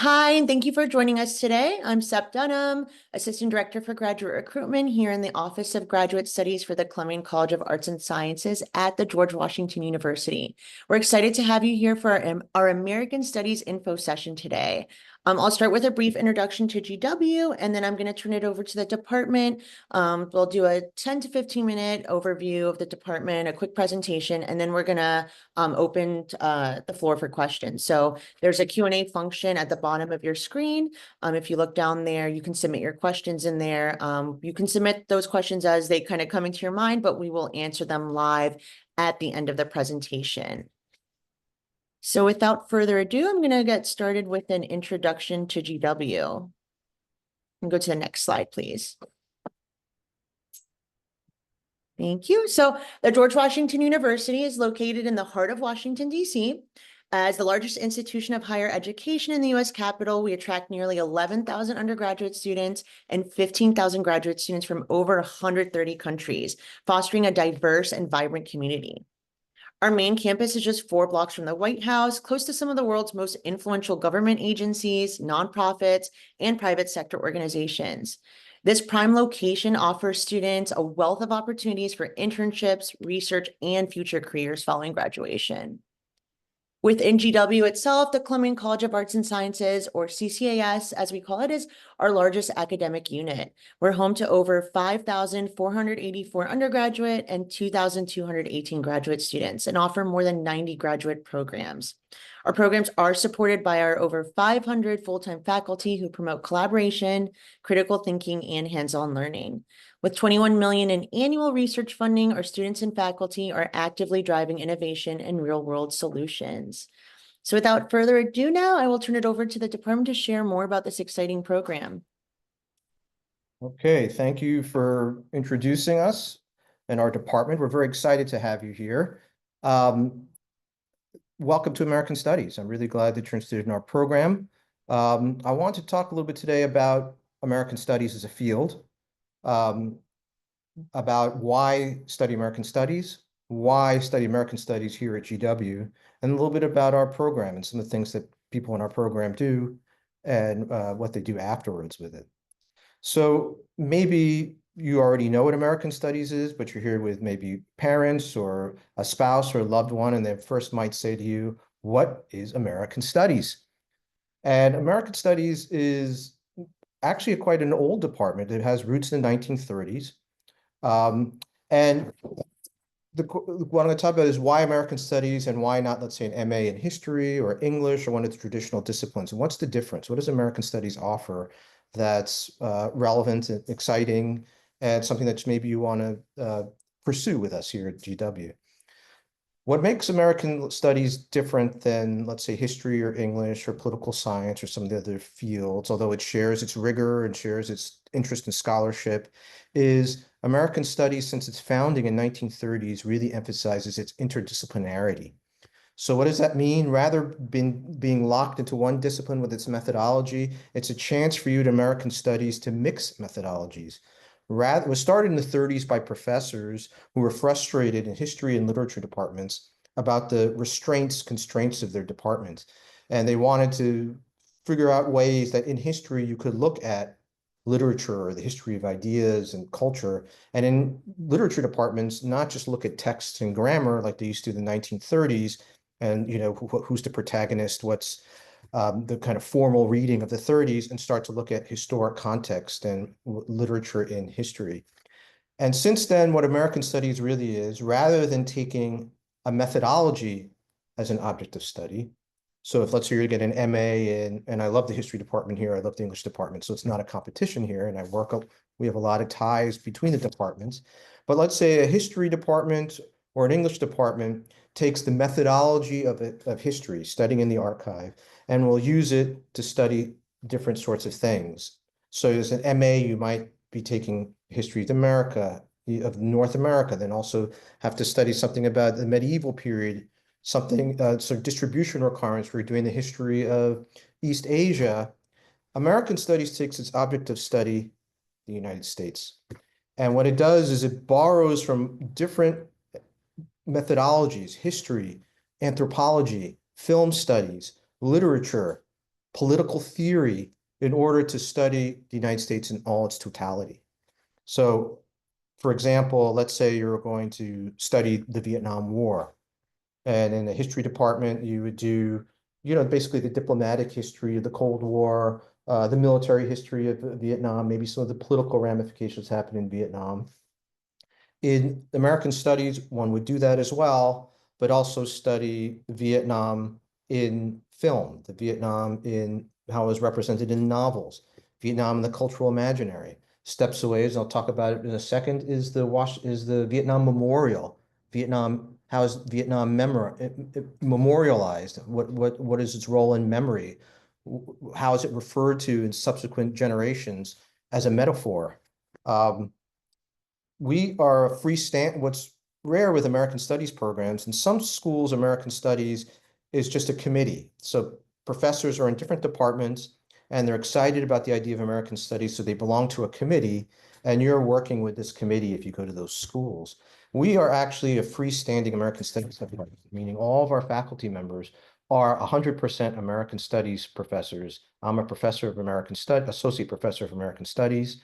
Hi, and thank you for joining us today. I'm Sep Dunham, Assistant Director for Graduate Recruitment here in the Office of Graduate Studies for the Clemson College of Arts and Sciences at the George Washington University. We're excited to have you here for our American Studies info session today. I'll start with a brief introduction to GW, and then I'm going to turn it over to the department. We'll do a 10 to 15-minute overview of the department, a quick presentation, and then we're going to open the floor for questions. So there's a Q&A function at the bottom of your screen. If you look down there, you can submit your questions in there. You can submit those questions as they kind of come into your mind, but we will answer them live at the end of the presentation. So without further ado, I'm going to get started with an introduction to GW. And go to the next slide, please. Thank you. So the George Washington University is located in the heart of Washington, D.C. As the largest institution of higher education in the U.S. Capitol, we attract nearly 11,000 undergraduate students and 15,000 graduate students from over 130 countries, fostering a diverse and vibrant community. Our main campus is just 4 blocks from the White House, close to some of the world's most influential government agencies, nonprofits, and private sector organizations. This prime location offers students a wealth of opportunities for internships, research, and future careers following graduation. Within GW itself, the Clemson College of Arts and Sciences, or CCAS, as we call it, is our largest academic unit. We're home to over 5,484 undergraduate and 2,218 graduate students and offer more than 90 graduate programs. Our programs are supported by our over 500 full-time faculty who promote collaboration, critical thinking, and hands-on learning. With $21 million in annual research funding, our students and faculty are actively driving innovation and real-world solutions. So without further ado now, I will turn it over to the department to share more about this exciting program. Okay, thank you for introducing us and our department. We're very excited to have you here. Welcome to American Studies. I'm really glad that you're interested in our program. I want to talk a little bit today about American Studies as a field, about why study American Studies, why study American Studies here at GW, and a little bit about our program and some of the things that people in our program do and what they do afterwards with it. So maybe you already know what American Studies is, but you're here with maybe parents or a spouse or a loved one, and they first might say to you, what is American Studies? And American Studies is actually quite an old department. It has roots in the 1930s. And what I'm going to talk about is why American Studies and why not, let's say, an MA in history or English or one of the traditional disciplines. And what's the difference? What does American Studies offer that's relevant and exciting and something that maybe you want to pursue with us here at GW? What makes American Studies different than, let's say, history or English or political science or some of the other fields, although it shares its rigor and shares its interest in scholarship, is American Studies, since its founding in 1930s, really emphasizes its interdisciplinarity. So what does that mean? Rather than being locked into one discipline with its methodology, it's a chance for you to American Studies to mix methodologies. It was started in the 30s by professors who were frustrated in history and literature departments about the constraints of their department. And they wanted to figure out ways that in history you could look at literature or the history of ideas and culture. And in literature departments, not just look at texts and grammar like they used to in the 1930s, and who's the protagonist, what's the kind of formal reading of the 30s, and start to look at historic context and literature in history. And since then, what American Studies really is, rather than taking a methodology as an object of study, so if let's say you get an MA and I love the history department here, I love the English department, so it's not a competition here, and we have a lot of ties between the departments. But let's say a history department or an English department takes the methodology of history, studying in the archive, and will use it to study different sorts of things. So as an MA, you might be taking history of America, of North America, then also have to study something about the medieval period, something, sort of distribution requirements for doing the history of East Asia. American Studies takes its object of study, the United States. And what it does is it borrows from different methodologies, history, anthropology, film studies, literature, political theory in order to study the United States in all its totality. So, for example, let's say you're going to study the Vietnam War. And in the history department, you would do, basically the diplomatic history of the Cold War, the military history of Vietnam, maybe some of the political ramifications happened in Vietnam. In American studies, one would do that as well, but also study Vietnam in film, the Vietnam in how it was represented in novels, Vietnam in the cultural imaginary. Steps away, as I'll talk about it in a second, is the Vietnam Memorial. Vietnam, how is Vietnam memorialized? What is its role in memory? How is it referred to in subsequent generations as a metaphor? We are a what's rare with American Studies programs. In some schools, American Studies is just a committee. So professors are in different departments and they're excited about the idea of American Studies, so they belong to a committee, and you're working with this committee if you go to those schools. We are actually a freestanding American Studies department, meaning all of our faculty members are 100% American Studies professors. I'm a professor of American Studies, associate professor of American Studies,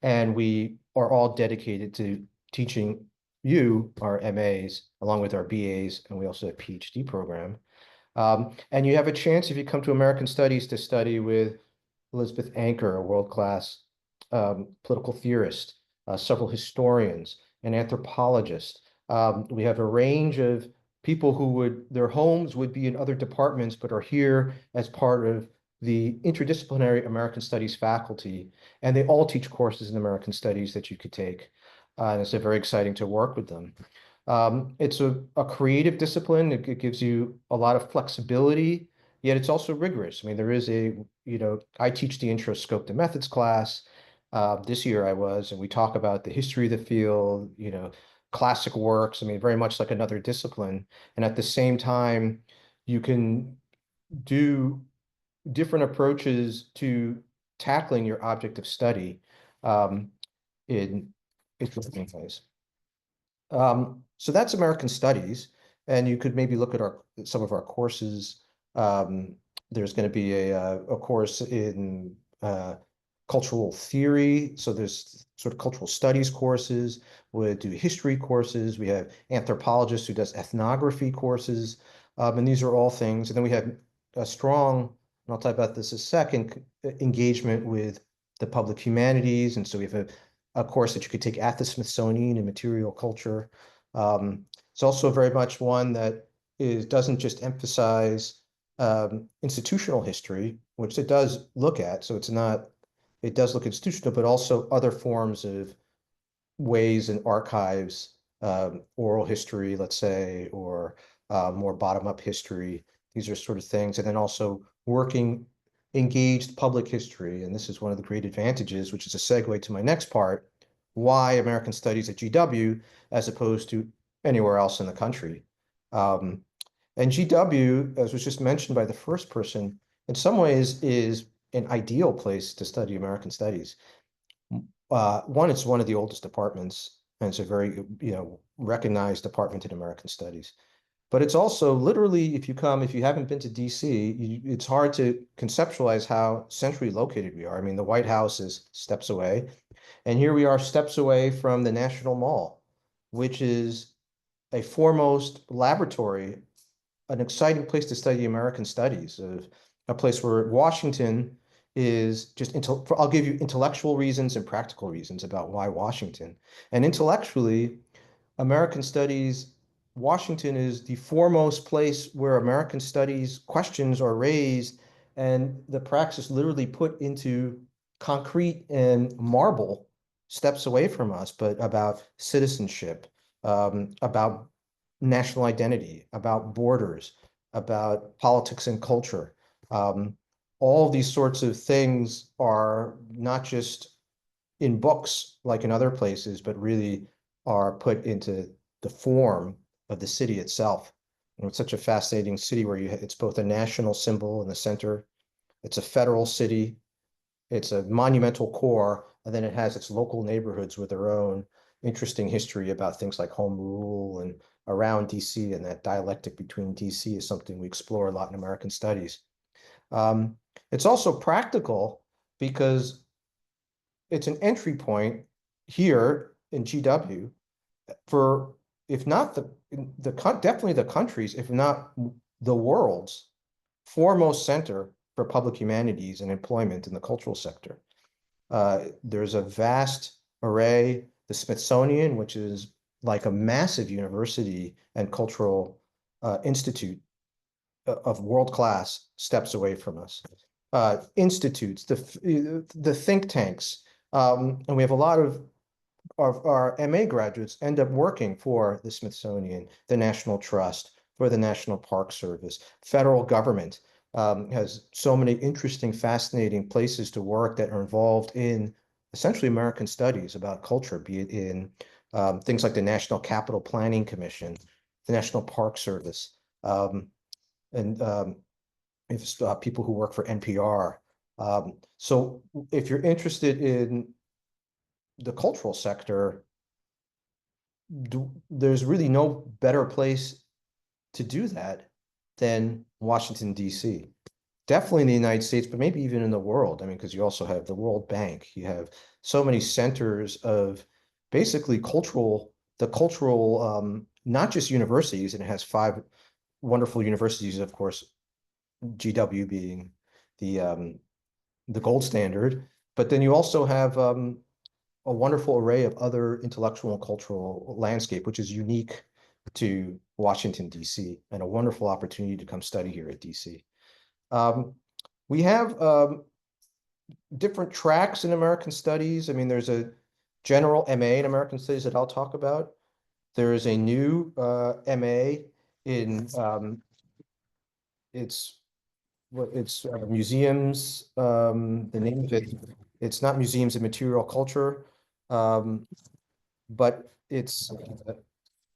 and we are all dedicated to teaching you, our MAs, along with our BAs, and we also have a PhD program. And you have a chance, if you come to American Studies, to study with Elizabeth Anker, a world-class political theorist, several historians, an anthropologist. We have a range of people who their homes would be in other departments, but are here as part of the interdisciplinary American Studies faculty, and they all teach courses in American Studies that you could take. And it's very exciting to work with them. It's a creative discipline. It gives you a lot of flexibility, yet it's also rigorous. I mean, there is I teach the Intro Scope to Methods class. This year and we talk about the history of the field, classic works. I mean, very much like another discipline. And at the same time, you can do different approaches to tackling your object of study in interesting ways. So that's American Studies, and you could maybe look at some of our courses. There's going to be a course in cultural theory. So there's sort of cultural studies courses. We do history courses. We have anthropologists who does ethnography courses, and these are all things. And then we have a strong, and I'll talk about this a second, engagement with the public humanities. And so we have a course that you could take at the Smithsonian in material culture. It's also very much one that doesn't just emphasize institutional history, which it does look at. So it does look institutional, but also other forms of ways and archives, oral history, let's say, or more bottom-up history. These are sort of things. And then also engaged public history. And this is one of the great advantages, which is a segue to my next part, why American Studies at GW as opposed to anywhere else in the country. And GW, as was just mentioned by the first person, in some ways is an ideal place to study American Studies. One, it's one of the oldest departments, and it's a very, recognized department in American Studies. But it's also literally, if you haven't been to DC, it's hard to conceptualize how centrally located we are. I mean, the White House is steps away, and here we are steps away from the National Mall, which is a foremost laboratory, an exciting place to study American Studies, a place where Washington is just, I'll give you intellectual reasons and practical reasons about why Washington. And intellectually, American Studies, Washington is the foremost place where American Studies questions are raised and the praxis literally put into concrete and marble steps away from us, but about citizenship, about national identity, about borders, about politics and culture. All these sorts of things are not just in books like in other places, but really are put into the form of the city itself. And it's such a fascinating city where it's both a national symbol in the center, it's a federal city, it's a monumental core, and then it has its local neighborhoods with their own interesting history about things like home rule and around DC, and that dialectic between DC is something we explore a lot in American Studies. It's also practical because it's an entry point here in GW for, if not definitely the country's, if not the world's foremost center for public humanities and employment in the cultural sector. There's a vast array, the Smithsonian, which is like a massive university and cultural institute of world class, steps away from us. Institutes, the think tanks, and we have a lot of our MA graduates end up working for the Smithsonian, the National Trust, for the National Park Service. Federal government has so many interesting, fascinating places to work that are involved in essentially American studies about culture, be it in things like the National Capital Planning Commission, the National Park Service, and if people who work for NPR. So if you're interested in the cultural sector, there's really no better place to do that than Washington, D.C. Definitely in the United States, but maybe even in the world. I mean, because you also have the World Bank. You have so many centers of basically the cultural, not just universities, and it has 5 wonderful universities, of course, GW being the gold standard. But then you also have a wonderful array of other intellectual and cultural landscape, which is unique to Washington, D.C., and a wonderful opportunity to come study here at D.C. We have different tracks in American Studies. I mean, there's a general MA in American Studies that I'll talk about. There is a new MA in it's museums. The name of it, it's not museums and material culture, but it's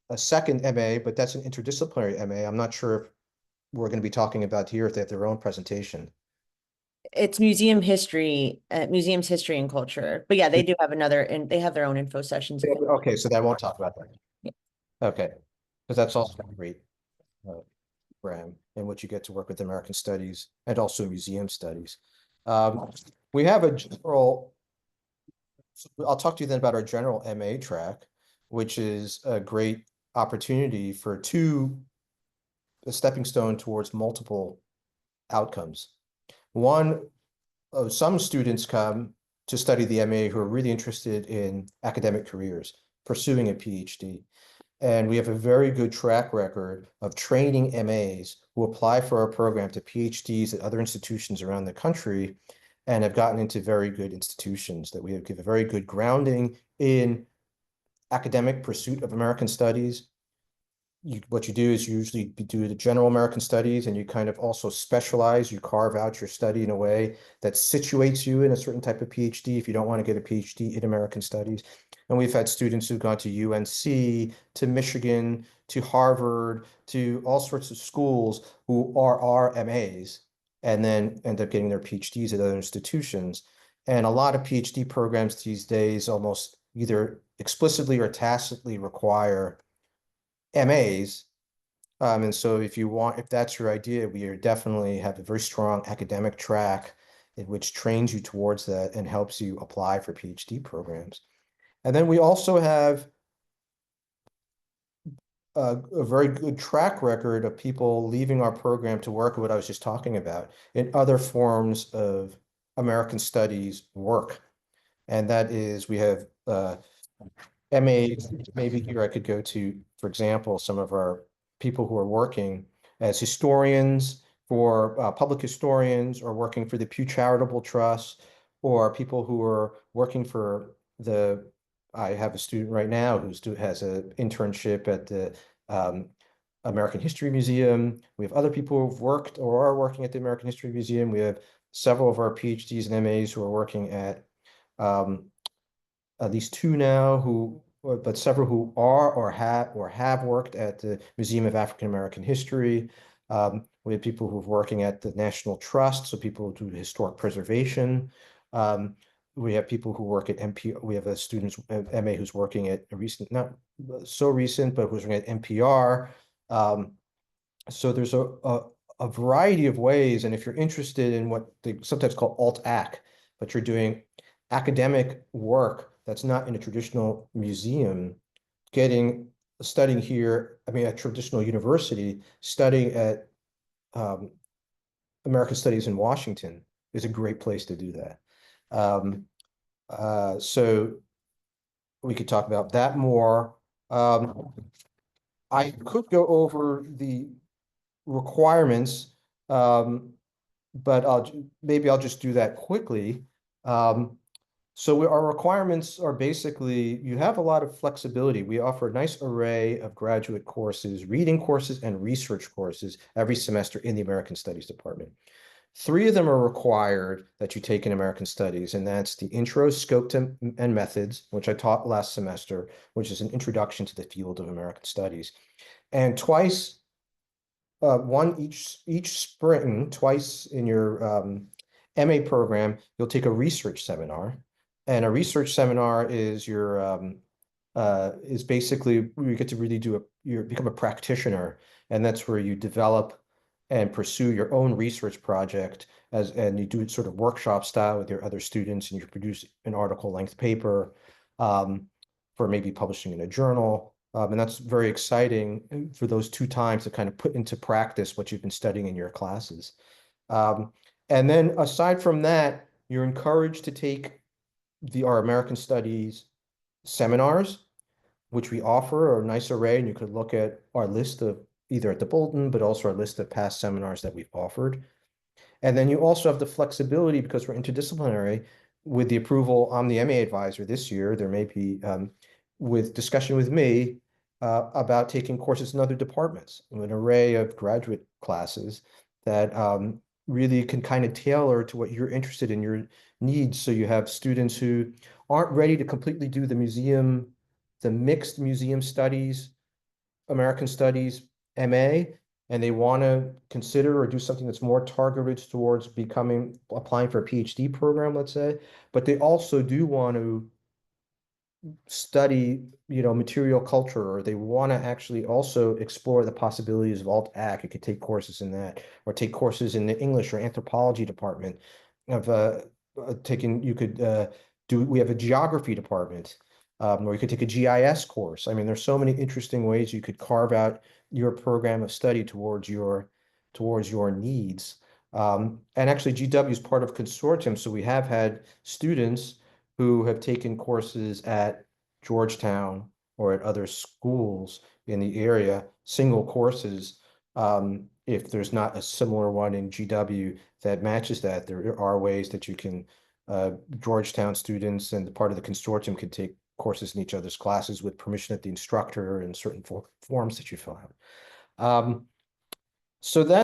a second MA, but that's an interdisciplinary MA. I'm not sure if we're going to be talking about here if they have their own presentation. It's museums history and culture. But yeah, they do have another, and they have their own info sessions. Okay, so that won't talk about that. Yeah. Okay, because that's also great program in which you get to work with American Studies and also museum studies. We have a general, I'll talk to you then about our general MA track, which is a great opportunity for a stepping stone towards multiple outcomes. One, some students come to study the MA who are really interested in academic careers, pursuing a PhD. And we have a very good track record of training MAs who apply for our program to PhDs at other institutions around the country and have gotten into very good institutions that we have give a very good grounding in academic pursuit of American studies. What you do is you usually do the general American studies, and you kind of also specialize. You carve out your study in a way that situates you in a certain type of PhD if you don't want to get a PhD in American studies. And we've had students who've gone to UNC, to Michigan, to Harvard, to all sorts of schools who are our MAs and then end up getting their PhDs at other institutions. And a lot of PhD programs these days almost either explicitly or tacitly require MAs. And so if that's your idea, we definitely have a very strong academic track which trains you towards that and helps you apply for PhD programs. And then we also have a very good track record of people leaving our program to work, what I was just talking about, in other forms of American studies work. And that is, we have MA, maybe here I could go to, for example, some of our people who are working as historians for public historians, or working for the Pew Charitable Trust, or people who are working for I have a student right now who has an internship at the American History Museum. We have other people who've worked or are working at the American History Museum. We have several of our PhDs and MAs who are working at least 2 now but several who are or have worked at the Museum of African American History. We have people who are working at the National Trust, so people who do historic preservation. We have people who work at NPR. We have a student, MA, who's working at not so recent, but who's working at NPR. So there's a a variety of ways. And if you're interested in what they sometimes call alt-ac, but you're doing academic work that's not in a traditional museum, studying here, I mean, at traditional university, studying at American Studies in Washington is a great place to do that. So we could talk about that more. I could go over the requirements, but maybe I'll just do that quickly. So our requirements are basically, you have a lot of flexibility. We offer a nice array of graduate courses, reading courses, and research courses every semester in the American Studies department. 3 of them are required that you take in American Studies, and that's the Intro, Scope, and Methods, which I taught last semester, which is an introduction to the field of American Studies. And twice, one each spring, twice in your MA program, you'll take a research seminar. And a research seminar is is basically where you get to really you become a practitioner, and that's where you develop and pursue your own research project and you do it sort of workshop style with your other students, and you produce an article length paper for maybe publishing in a journal. And that's very exciting for those 2 times to kind of put into practice what you've been studying in your classes. And then aside from that, you're encouraged to take our American Studies seminars, which we offer a nice array, and you could look at our list of either at the bulletin, but also our list of past seminars that we've offered. And then you also have the flexibility, because we're interdisciplinary, with the approval, I'm the MA advisor this year, there may be, with discussion with me, about taking courses in other departments, an array of graduate classes that really can kind of tailor to what you're interested in, your needs. So you have students who aren't ready to completely do the mixed museum studies, American Studies, MA, and they want to consider or do something that's more targeted towards applying for a PhD program, let's say, but they also do want to study, material culture, or they want to actually also explore the possibilities of alt-ac. You could take courses in that, or take courses in the English or anthropology department. We have a geography department, or you could take a GIS course. I mean, there's so many interesting ways you could carve out your program of study towards your needs. And actually, GW is part of consortium, so we have had students who have taken courses at Georgetown or at other schools in the area, single courses. If there's not a similar one in GW that matches that, there are ways that you can, Georgetown students and the part of the consortium can take courses in each other's classes with permission of the instructor and certain forms that you fill out. So that